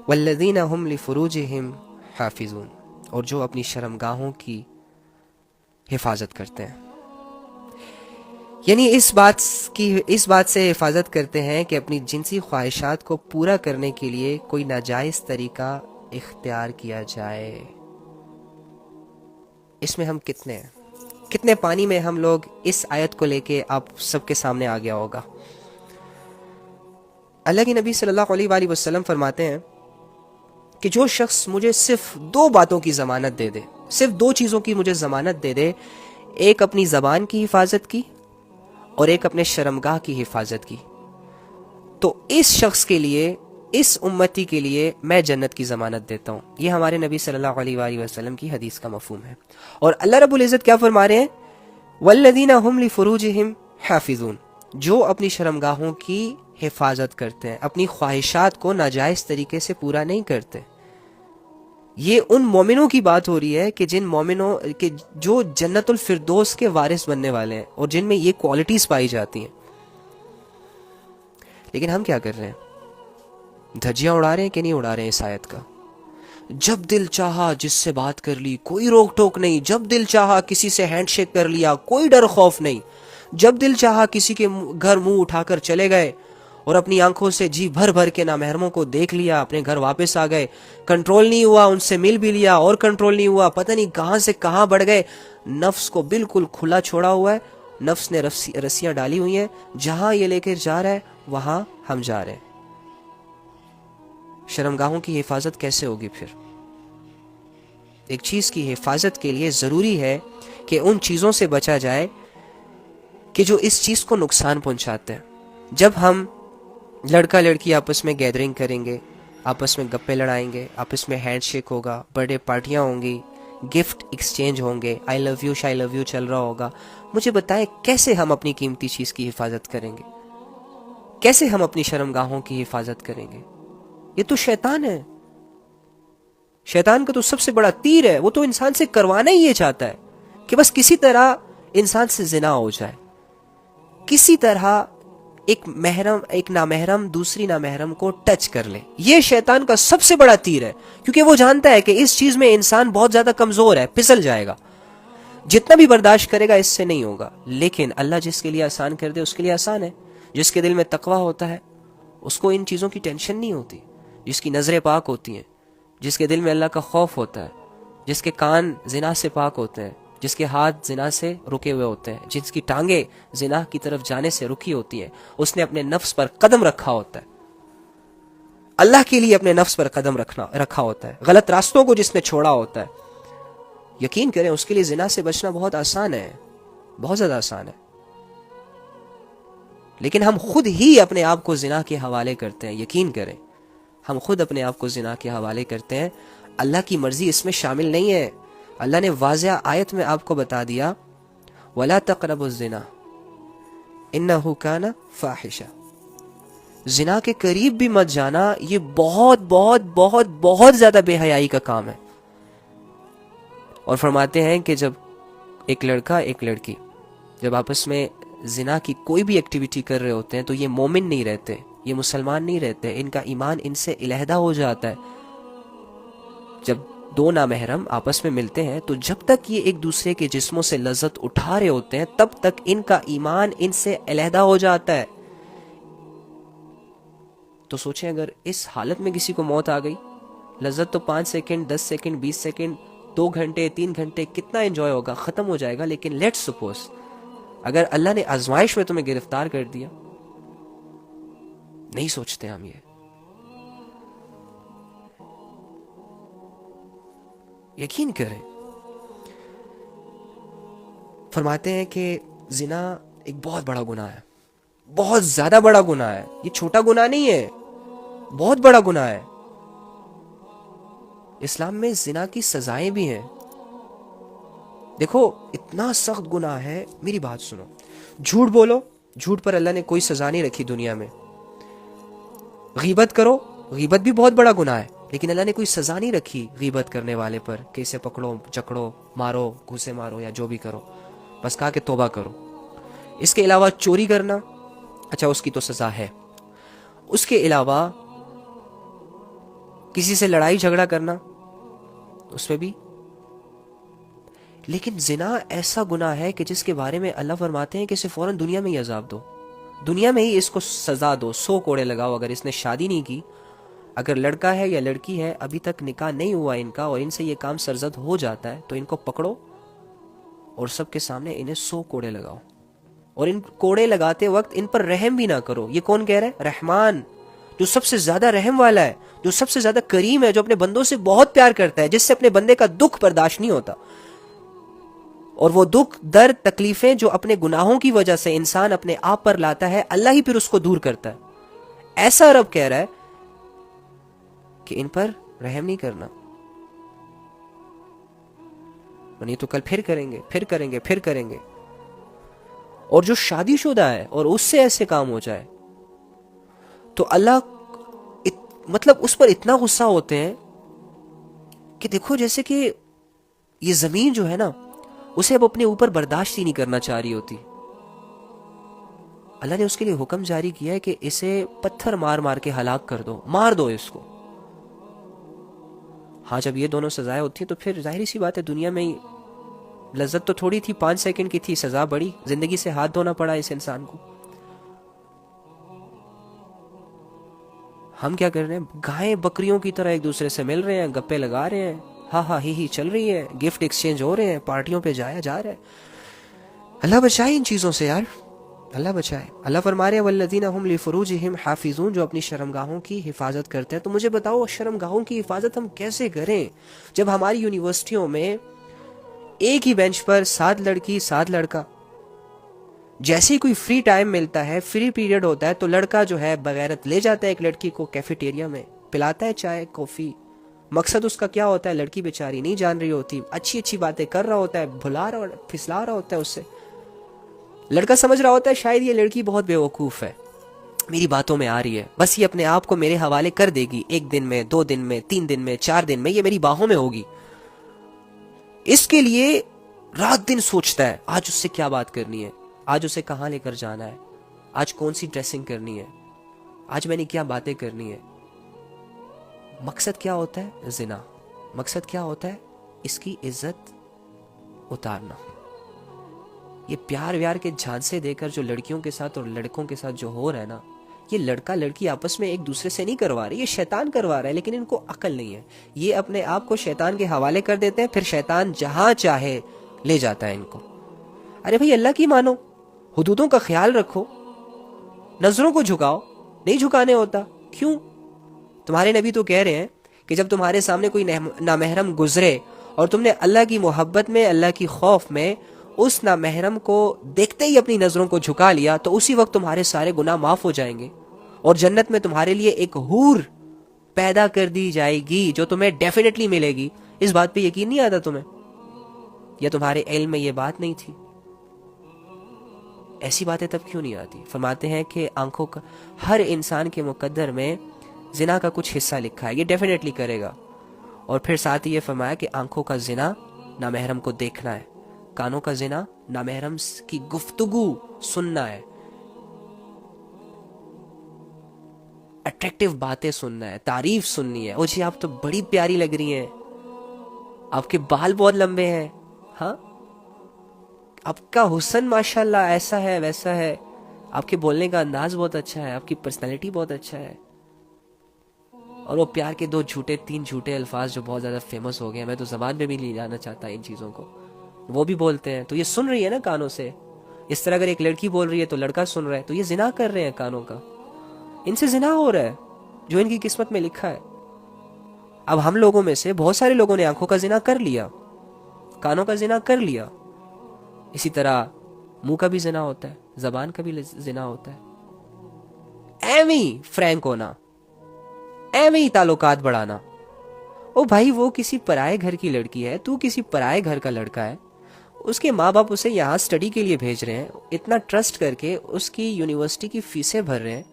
والذین هم لفروجہم حافظون، اور جو اپنی شرمگاہوں کی حفاظت کرتے ہیں، یعنی اس بات سے حفاظت کرتے ہیں کہ اپنی جنسی خواہشات کو پورا کرنے کے لیے کوئی ناجائز طریقہ اختیار کیا جائے۔ اس میں ہم کتنے پانی میں ہم لوگ اس آیت کو لے کے آپ سب کے سامنے آ گیا ہوگا۔ اللہ کے نبی صلی اللہ علیہ وآلہ وسلم فرماتے ہیں کہ جو شخص مجھے صرف 2 باتوں کی ضمانت دے دے، صرف 2 چیزوں کی مجھے ضمانت دے دے، ایک اپنی زبان کی حفاظت کی اور ایک اپنے شرمگاہ کی حفاظت کی، تو اس شخص کے لیے، اس امتی کے لیے میں جنت کی ضمانت دیتا ہوں۔ یہ ہمارے نبی صلی اللہ علیہ وآلہ وسلم کی حدیث کا مفہوم ہے۔ اور اللہ رب العزت کیا فرما رہے ہیں؟ والذین هم لفروجہم حافظون، جو اپنی شرمگاہوں کی حفاظت کرتے ہیں، اپنی خواہشات کو ناجائز طریقے سے پورا نہیں کرتے۔ یہ ان مومنوں کی بات ہو رہی ہے کہ جن مومنوں کہ جو جنت الفردوس کے وارث بننے والے ہیں اور جن میں یہ کوالٹیز پائی جاتی ہیں۔ لیکن ہم کیا کر رہے ہیں؟ دھجیاں اڑا رہے ہیں کہ نہیں اڑا رہے ہیں اس آیت کا؟ جب دل چاہا جس سے بات کر لی، کوئی روک ٹوک نہیں، جب دل چاہا کسی سے ہینڈ شیک کر لیا، کوئی ڈر خوف نہیں، جب دل چاہا کسی کے گھر منہ اٹھا کر چلے گئے اور اپنی آنکھوں سے جی بھر بھر کے نامحرموں کو دیکھ لیا، اپنے گھر واپس آ گئے، کنٹرول نہیں ہوا، ان سے مل بھی لیا اور کنٹرول نہیں ہوا، پتہ نہیں کہاں سے کہاں بڑھ گئے۔ نفس کو بالکل کھلا چھوڑا ہوا ہے، نفس نے رسیاں ڈالی ہوئی ہیں، جہاں یہ لے کر جا رہا ہے وہاں ہم جا رہے ہیں۔ شرمگاہوں کی حفاظت کیسے ہوگی پھر؟ ایک چیز کی حفاظت کے لیے ضروری ہے کہ ان چیزوں سے بچا جائے کہ جو اس چیز کو نقصان پہنچاتے ہیں۔ جب ہم لڑکا لڑکی آپس میں گیدرنگ کریں گے، آپس میں گپے لڑائیں گے، آپس میں ہینڈ شیک ہوگا، برتھ ڈے پارٹیاں ہوں گی، گفٹ ایکسچینج ہوں گے، آئی love you shy love you چل رہا ہوگا، مجھے بتائیں کیسے ہم اپنی قیمتی چیز کی حفاظت کریں گے؟ کیسے ہم اپنی شرمگاہوں کی حفاظت کریں گے؟ یہ تو شیطان ہے، شیطان کا تو سب سے بڑا تیر ہے، وہ تو انسان سے کروانا ہی یہ چاہتا ہے کہ بس کسی طرح انسان سے زنا ہو جائے، کسی طرح ایک نامحرم دوسری نامحرم کو ٹچ کر لے۔ یہ شیطان کا سب سے بڑا تیر ہے، کیونکہ وہ جانتا ہے کہ اس چیز میں انسان بہت زیادہ کمزور ہے، پھسل جائے گا، جتنا بھی برداشت کرے گا اس سے نہیں ہوگا۔ لیکن اللہ جس کے لیے آسان کر دے اس کے لیے آسان ہے۔ جس کے دل میں تقویٰ ہوتا ہے اس کو ان چیزوں کی ٹینشن نہیں ہوتی، جس کی نظریں پاک ہوتی ہیں، جس کے دل میں اللہ کا خوف ہوتا ہے، جس کے کان زنا سے پاک ہوتے ہیں، جس کے ہاتھ زنا سے رکے ہوئے ہوتے ہیں، جس کی ٹانگیں زنا کی طرف جانے سے رکی ہوتی ہیں، اس نے اپنے نفس پر قدم رکھا ہوتا ہے، اللہ کے لیے اپنے نفس پر قدم رکھا ہوتا ہے، غلط راستوں کو جس نے چھوڑا ہوتا ہے، یقین کریں اس کے لیے زنا سے بچنا بہت آسان ہے، بہت زیادہ آسان ہے۔ لیکن ہم خود ہی اپنے آپ کو زنا کے حوالے کرتے ہیں، یقین کریں ہم خود اپنے آپ کو زنا کے حوالے کرتے ہیں۔ اللہ کی مرضی اس میں شامل نہیں ہے۔ اللہ نے واضح آیت میں آپ کو بتا دیا وَلَا تَقْرَبُوا الزِّنَا إِنَّهُ كَانَ فَاحِشًا، زنا کے قریب بھی مت جانا، یہ بہت بہت بہت بہت زیادہ بے حیائی کا کام ہے۔ اور فرماتے ہیں کہ جب ایک لڑکا ایک لڑکی جب آپس میں زنا کی کوئی بھی ایکٹیویٹی کر رہے ہوتے ہیں تو یہ مومن نہیں رہتے، یہ مسلمان نہیں رہتے، ان کا ایمان ان سے علیحدہ ہو جاتا ہے۔ جب 2 نامحرم آپس میں ملتے ہیں تو جب تک یہ ایک دوسرے کے جسموں سے لذت اٹھا رہے ہوتے ہیں تب تک ان کا ایمان ان سے علیحدہ ہو جاتا ہے۔ تو سوچیں اگر اس حالت میں کسی کو موت آ گئی، لذت تو 5 سیکنڈ 10 سیکنڈ 20 سیکنڈ 2 گھنٹے 3 گھنٹے کتنا انجوائے ہوگا، ختم ہو جائے گا۔ لیکن لیٹس سپوز اگر اللہ نے آزمائش میں تمہیں گرفتار کر دیا، نہیں سوچتے ہم یہ۔ یقین کریں، فرماتے ہیں کہ زنا ایک بہت بڑا گناہ ہے، بہت زیادہ بڑا گناہ ہے، یہ چھوٹا گناہ نہیں ہے، بہت بڑا گناہ ہے۔ اسلام میں زنا کی سزائیں بھی ہیں۔ دیکھو اتنا سخت گناہ ہے، میری بات سنو، جھوٹ بولو، جھوٹ پر اللہ نے کوئی سزا نہیں رکھی دنیا میں۔ غیبت کرو، غیبت بھی بہت بڑا گناہ ہے، لیکن اللہ نے کوئی سزا نہیں رکھی غیبت کرنے والے پر کہ اسے پکڑو چکڑو مارو گھوسے مارو یا جو بھی کرو، بس کہا کہ توبہ کرو۔ اس کے علاوہ چوری کرنا، اچھا اس کی تو سزا ہے۔ اس کے علاوہ کسی سے لڑائی جھگڑا کرنا اس میں بھی. لیکن زنا ایسا گناہ ہے کہ جس کے بارے میں اللہ فرماتے ہیں کہ اسے فوراً دنیا میں ہی عذاب دو, دنیا میں ہی اس کو سزا دو, 100 کوڑے لگاؤ. اگر اس نے شادی نہیں کی, اگر لڑکا ہے یا لڑکی ہے, ابھی تک نکاح نہیں ہوا ان کا, اور ان سے یہ کام سرزد ہو جاتا ہے, تو ان کو پکڑو اور سب کے سامنے انہیں 100 کوڑے لگاؤ. اور ان کوڑے لگاتے وقت ان پر رحم بھی نہ کرو. یہ کون کہہ رہا ہے؟ رحمان, جو سب سے زیادہ رحم والا ہے, جو سب سے زیادہ کریم ہے, جو اپنے بندوں سے بہت پیار کرتا ہے, جس سے اپنے بندے کا دکھ برداشت نہیں ہوتا. اور وہ دکھ, درد, تکلیفیں جو اپنے گناہوں کی وجہ سے انسان اپنے آپ پر لاتا ہے, اللہ ہی پھر اس کو دور کرتا ہے. ایسا رب کہہ رہا ہے کہ ان پر رحم نہیں کرنا, نہیں تو کل پھر کریں گے, پھر کریں گے, پھر کریں گے. اور جو شادی شدہ ہے اور اس سے ایسے کام ہو جائے تو اللہ مطلب اس پر اتنا غصہ ہوتے ہیں کہ دیکھو جیسے کہ یہ زمین جو ہے نا, اسے اب اپنے اوپر برداشت ہی نہیں کرنا چاہ رہی ہوتی. اللہ نے اس کے لیے حکم جاری کیا ہے کہ اسے پتھر مار مار کے ہلاک کر دو, مار دو اس کو. ہاں جب یہ دونوں سزائیں ہوتی ہیں تو پھر ظاہری سی بات ہے دنیا میں ہی لذت تو تھوڑی تھی, 5 سیکنڈ کی تھی, سزا بڑی, زندگی سے ہاتھ دھونا پڑا اس انسان کو. ہم کیا کر رہے ہیں؟ گائیں بکریوں کی طرح ایک دوسرے سے مل رہے ہیں, گپے لگا رہے ہیں, ہاں ہاں ہی چل رہی ہے, گفٹ ایکسچینج ہو رہے ہیں, پارٹیوں پہ جایا جا رہا ہے. اللہ بچائے ان چیزوں سے یار, اللہ بچائے. اللہ فرما رہے ہیں والذین هم لفروجہم حافظون, جو اپنی شرمگاہوں کی حفاظت کرتے ہیں. تو مجھے بتاؤ شرمگاہوں کی حفاظت ہم کیسے کریں جب ہماری یونیورسٹیوں میں ایک ہی بینچ پر 7 لڑکی 7 لڑکا, جیسے ہی کوئی فری ٹائم ملتا ہے, فری پیریڈ ہوتا ہے, تو لڑکا جو ہے بغیرت لے جاتا ہے ایک لڑکی کو کیفیٹیریا میں, پلاتا ہے چائے کافی. مقصد اس کا کیا ہوتا ہے؟ لڑکی بیچاری نہیں جان رہی ہوتی, اچھی اچھی باتیں کر رہا ہوتا ہے, بھلا رہا پھسلا رہا ہوتا ہے اس سے. لڑکا سمجھ رہا ہوتا ہے شاید یہ لڑکی بہت بے وقوف ہے, میری باتوں میں آ رہی ہے, بس یہ اپنے آپ کو میرے حوالے کر دے گی, 1 دن میں, 2 دن میں, 3 دن میں, 4 دن میں یہ میری باہوں میں ہوگی. اس کے لیے رات دن سوچتا ہے آج اس سے کیا بات کرنی ہے, آج اسے کہاں لے کر جانا ہے, آج کون سی ڈریسنگ کرنی ہے, آج میں نے کیا باتیں کرنی ہے. مقصد کیا ہوتا ہے؟ زنا. مقصد کیا ہوتا ہے؟ اس کی عزت اتارنا. یہ پیار ویار کے جھانسے دے کر جو لڑکیوں کے ساتھ اور لڑکوں کے ساتھ جو ہو رہا ہے نا, یہ لڑکا لڑکی آپس میں ایک دوسرے سے نہیں کروا رہے, یہ شیطان کروا رہا ہے. لیکن ان کو عقل نہیں ہے, یہ اپنے آپ کو شیطان کے حوالے کر دیتے ہیں, پھر شیطان جہاں چاہے لے جاتا ہے ان کو. ارے بھائی اللہ کی مانو, حدودوں کا خیال رکھو, نظروں کو جھکاؤ, نہیں جھکانے ہوتا. کیوں؟ تمہارے نبی تو کہہ رہے ہیں کہ جب تمہارے سامنے کوئی نامحرم گزرے اور تم نے اللہ کی محبت میں, اللہ کی خوف میں اس نامحرم کو دیکھتے ہی اپنی نظروں کو جھکا لیا, تو اسی وقت تمہارے سارے گناہ معاف ہو جائیں گے, اور جنت میں تمہارے لیے ایک حور پیدا کر دی جائے گی جو تمہیں ڈیفینیٹلی ملے گی. اس بات پہ یقین نہیں آتا تمہیں؟ یا تمہارے علم میں یہ بات نہیں تھی؟ ایسی باتیں تب کیوں نہیں آتی؟ فرماتے ہیں کہ آنکھوں کا, ہر انسان کے مقدر میں زنا کا کچھ حصہ لکھا ہے, یہ ڈیفینیٹلی کرے گا. اور پھر ساتھ ہی یہ فرمایا کہ آنکھوں کا زنا نامحرم کو دیکھنا ہے, کانوں کا زنا نامحرم کی گفتگو سننا ہے, اٹریکٹیو باتیں سننا ہے, تعریف سننی ہے. او جی آپ تو بڑی پیاری لگ رہی ہیں, آپ کے بال بہت لمبے ہیں, ہاں آپ کا حسن ماشاءاللہ ایسا ہے ویسا ہے, آپ کے بولنے کا انداز بہت اچھا ہے, آپ کی پرسنالٹی بہت اچھا ہے. اور وہ پیار کے 3 جھوٹے الفاظ جو بہت زیادہ فیمس ہو گئے, میں تو زبان میں بھی نہیں لانا چاہتا ان چیزوں کو, وہ بھی بولتے ہیں. تو یہ سن رہی ہے نا کانوں سے. اس طرح اگر ایک لڑکی بول رہی ہے تو لڑکا سن رہا ہے, تو یہ زنا کر رہے ہیں کانوں کا, ان سے زنا ہو رہا ہے جو ان کی قسمت میں لکھا ہے. اب ہم لوگوں میں سے بہت سارے لوگوں نے آنکھوں کا زنا کر لیا, کانوں کا زنا کر لیا. اسی طرح منہ کا بھی زنا ہوتا ہے, زبان کا بھی زنا ہوتا ہے. ایویں فرینک ہونا, ایویں تعلقات بڑھانا. او بھائی وہ کسی پرائے گھر کی لڑکی ہے, تو کسی پرائے گھر کا لڑکا ہے, اس کے ماں باپ اسے یہاں سٹڈی کے لیے بھیج رہے ہیں, اتنا ٹرسٹ کر کے اس کی یونیورسٹی کی فیسیں بھر رہے ہیں,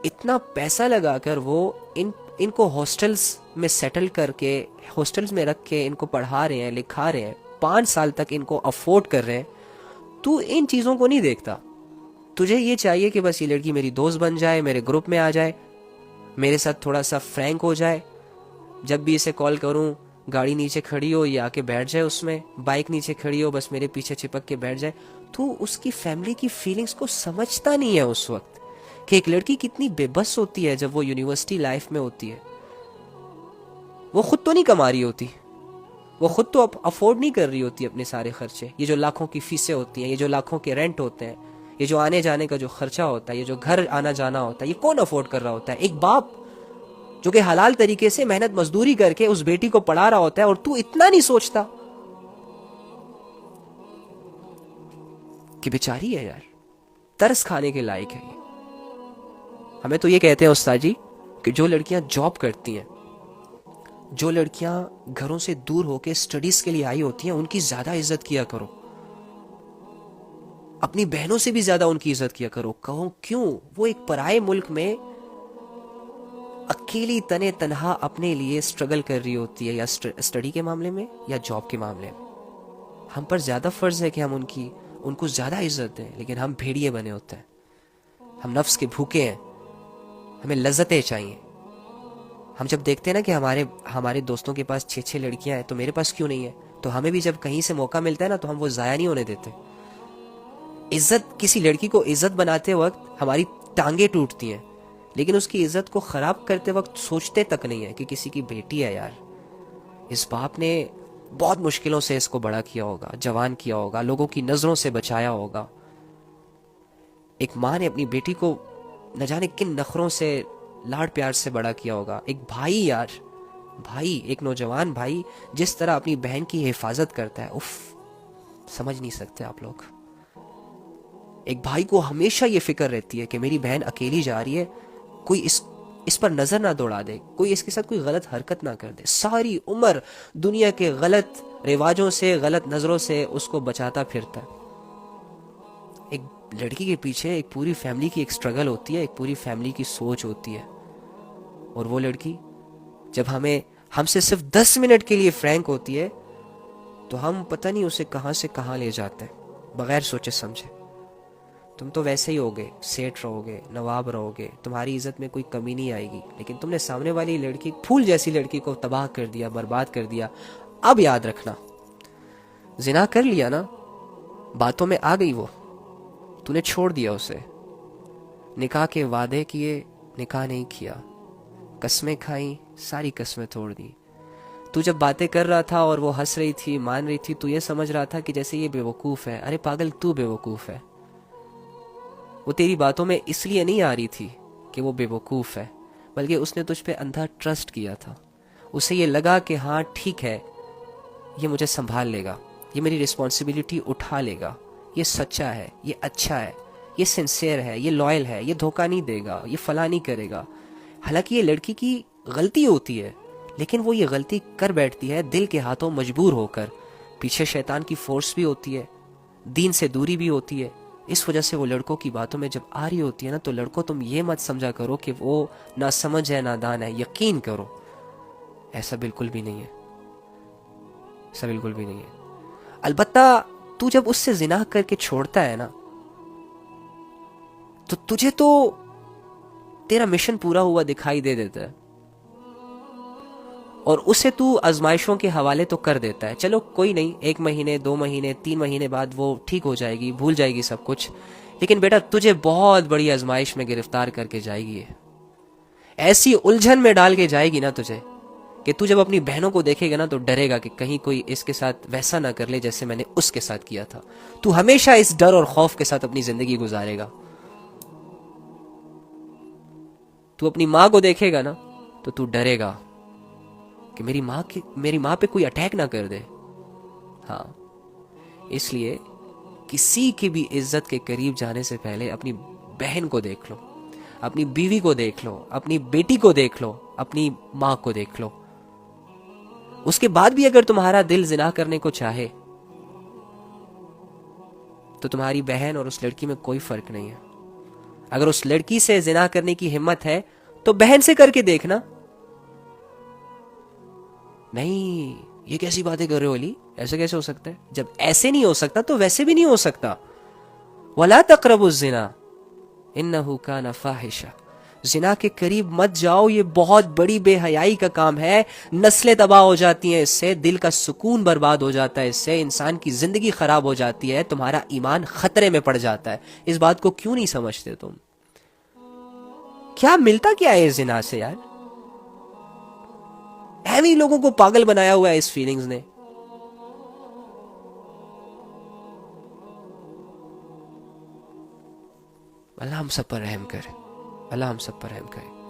اتنا پیسہ لگا کر وہ ان کو ہاسٹلز میں سیٹل کر کے, ہاسٹلز میں رکھ کے ان کو پڑھا رہے ہیں, لکھا رہے ہیں, 5 سال تک ان کو افورڈ کر رہے ہیں. تو ان چیزوں کو نہیں دیکھتا, تجھے یہ چاہیے کہ بس یہ لڑکی میری دوست بن جائے, میرے گروپ میں آ جائے. میرے ساتھ تھوڑا سا فرینک ہو جائے, جب بھی اسے کال کروں گاڑی نیچے کھڑی ہو یہ آ کے بیٹھ جائے, اس میں بائک نیچے کھڑی ہو بس میرے پیچھے چپک کے بیٹھ جائے. تو اس کی فیملی کی فیلنگز کو سمجھتا نہیں ہے اس وقت کہ ایک لڑکی کتنی بے بس ہوتی ہے جب وہ یونیورسٹی لائف میں ہوتی ہے. وہ خود تو نہیں کما رہی ہوتی, وہ خود تو افورڈ نہیں کر رہی ہوتی اپنے سارے خرچے. یہ جو لاکھوں کی فیسیں ہوتی ہیں, یہ جو لاکھوں کے رینٹ ہوتے ہیں, یہ جو آنے جانے کا جو خرچہ ہوتا ہے, یہ جو گھر آنا جانا ہوتا ہے, یہ کون افورڈ کر رہا ہوتا ہے؟ ایک باپ جو کہ حلال طریقے سے محنت مزدوری کر کے اس بیٹی کو پڑھا رہا ہوتا ہے, اور تو اتنا نہیں سوچتا کہ بیچاری ہے یار, ترس کھانے کے لائق ہے. ہمیں تو یہ کہتے ہیں استاد جی کہ جو لڑکیاں جاب کرتی ہیں, جو لڑکیاں گھروں سے دور ہو کے سٹڈیز کے لیے آئی ہوتی ہیں, ان کی زیادہ عزت کیا کرو, اپنی بہنوں سے بھی زیادہ ان کی عزت کیا کرو. کہو کیوں؟ وہ ایک پرائے ملک میں اکیلی تنے تنہا اپنے لیے سٹرگل کر رہی ہوتی ہے, یا سٹڈی کے معاملے میں یا جاب کے معاملے میں. ہم پر زیادہ فرض ہے کہ ہم ان کو زیادہ عزت دیں, لیکن ہم بھیڑیے بنے ہوتے ہیں, ہم نفس کے بھوکے ہیں, ہمیں لذتیں چاہیے. ہم جب دیکھتے ہیں نا کہ ہمارے دوستوں کے پاس 6 لڑکیاں ہیں تو میرے پاس کیوں نہیں ہے, تو ہمیں بھی جب کہیں سے موقع ملتا ہے نا تو ہم وہ ضائع نہیں ہونے دیتے. عزت, کسی لڑکی کو عزت بناتے وقت ہماری ٹانگیں ٹوٹتی ہیں, لیکن اس کی عزت کو خراب کرتے وقت سوچتے تک نہیں ہے کہ کسی کی بیٹی ہے یار. اس باپ نے بہت مشکلوں سے اس کو بڑا کیا ہوگا, جوان کیا ہوگا, لوگوں کی نظروں سے بچایا ہوگا. ایک ماں نے اپنی بیٹی کو نہ جانے کن نخروں سے لاڈ پیار سے بڑا کیا ہوگا. ایک بھائی یار, بھائی, ایک نوجوان بھائی جس طرح اپنی بہن کی حفاظت کرتا ہے, اف, سمجھ نہیں سکتے آپ لوگ. ایک بھائی کو ہمیشہ یہ فکر رہتی ہے کہ میری بہن اکیلی جا رہی ہے, کوئی اس پر نظر نہ دوڑا دے, کوئی اس کے ساتھ کوئی غلط حرکت نہ کر دے. ساری عمر دنیا کے غلط رواجوں سے, غلط نظروں سے اس کو بچاتا پھرتا ہے. ایک لڑکی کے پیچھے ایک پوری فیملی کی ایک سٹرگل ہوتی ہے, ایک پوری فیملی کی سوچ ہوتی ہے. اور وہ لڑکی جب ہم سے صرف 10 منٹ کے لیے فرینک ہوتی ہے تو ہم پتہ نہیں اسے کہاں سے کہاں لے جاتے ہیں بغیر سوچے سمجھے. تم تو ویسے ہی ہوگے, سیٹ رہو گے, نواب رہو گے, تمہاری عزت میں کوئی کمی نہیں آئے گی, لیکن تم نے سامنے والی لڑکی, پھول جیسی لڑکی کو تباہ کر دیا, برباد کر دیا. اب یاد رکھنا, زنا کر لیا نا, باتوں میں آ گئی وہ, تو نے چھوڑ دیا اسے, نکاح کے وعدے کیے, نکاح نہیں کیا, قسمیں کھائیں, ساری قسمیں توڑ دی. تو جب باتیں کر رہا تھا اور وہ ہنس رہی تھی, مان رہی تھی, تو یہ سمجھ رہا تھا کہ جیسے یہ بے وقوف ہے. ارے پاگل, تو بے وقوف ہے. وہ تیری باتوں میں اس لیے نہیں آ رہی تھی کہ وہ بے وقوف ہے, بلکہ اس نے تجھ پہ اندھا ٹرسٹ کیا تھا. اسے یہ لگا کہ ہاں ٹھیک ہے, یہ مجھے سنبھال لے گا, یہ میری رسپانسبلٹی اٹھا لے گا, یہ سچا ہے, یہ اچھا ہے, یہ سنسیئر ہے, یہ لائل ہے, یہ دھوکہ نہیں دے گا, یہ فلاں نہیں کرے گا. حالانکہ یہ لڑکی کی غلطی ہوتی ہے, لیکن وہ یہ غلطی کر بیٹھتی ہے دل کے ہاتھوں مجبور ہو کر. پیچھے شیطان کی فورس بھی ہوتی ہے, دین سے دوری بھی ہوتی ہے. اس وجہ سے وہ لڑکوں کی باتوں میں جب آ رہی ہوتی ہے نا, تو لڑکوں تم یہ مت سمجھا کرو کہ وہ نہ سمجھ ہے, نادان ہے. یقین کرو ایسا بالکل بھی نہیں ہے, ایسا بالکل بھی نہیں ہے. البتہ تو جب اس سے زنا کر کے چھوڑتا ہے نا, تو تجھے تو تیرا مشن پورا ہوا دکھائی دے دیتا ہے, اور اسے تو آزمائشوں کے حوالے تو کر دیتا ہے. چلو کوئی نہیں, 1 مہینے 2 مہینے 3 مہینے بعد وہ ٹھیک ہو جائے گی, بھول جائے گی سب کچھ, لیکن بیٹا تجھے بہت بڑی آزمائش میں گرفتار کر کے جائے گی. ایسی الجھن میں ڈال کے جائے گی نا تجھے کہ تو جب اپنی بہنوں کو دیکھے گا نا تو ڈرے گا کہ کہیں کوئی اس کے ساتھ ویسا نہ کر لے جیسے میں نے اس کے ساتھ کیا تھا. تو ہمیشہ اس ڈر اور خوف کے ساتھ اپنی زندگی گزارے گا. تو اپنی ماں کو دیکھے گا نا تو تو ڈرے گا کہ میری ماں پہ کوئی اٹیک نہ کر دے. ہاں, اس لیے کسی کی بھی عزت کے قریب جانے سے پہلے اپنی بہن کو دیکھ لو, اپنی بیوی کو دیکھ لو, اپنی بیٹی کو دیکھ لو, اپنی ماں کو دیکھ لو. اس کے بعد بھی اگر تمہارا دل زنا کرنے کو چاہے تو تمہاری بہن اور اس لڑکی میں کوئی فرق نہیں ہے. اگر اس لڑکی سے زنا کرنے کی ہمت ہے تو بہن سے کر کے دیکھنا. نہیں, یہ کیسی باتیں کر رہے ہو علی, ایسے کیسے ہو سکتا ہے؟ جب ایسے نہیں ہو سکتا تو ویسے بھی نہیں ہو سکتا. وَلَا تَقْرَبُوا الزِّنَا إِنَّهُ كَانَ فَاحِشًا. زنا کے قریب مت جاؤ، یہ بہت بڑی بے حیائی کا کام ہے، نسلیں تباہ ہو جاتی ہیں اس سے، دل کا سکون برباد ہو جاتا ہے اس سے، انسان کی زندگی خراب ہو جاتی ہے، تمہارا ایمان خطرے میں پڑ جاتا ہے۔ اس بات کو کیوں نہیں سمجھتے تم؟ کیا ملتا کیا ہے اس زنا سے یار؟ ایویں لوگوں کو پاگل بنایا ہوا ہے اس فیلنگز نے۔ اللہ ہم سب پر رحم کرے، اللہ ہم سب پر رحم کرے۔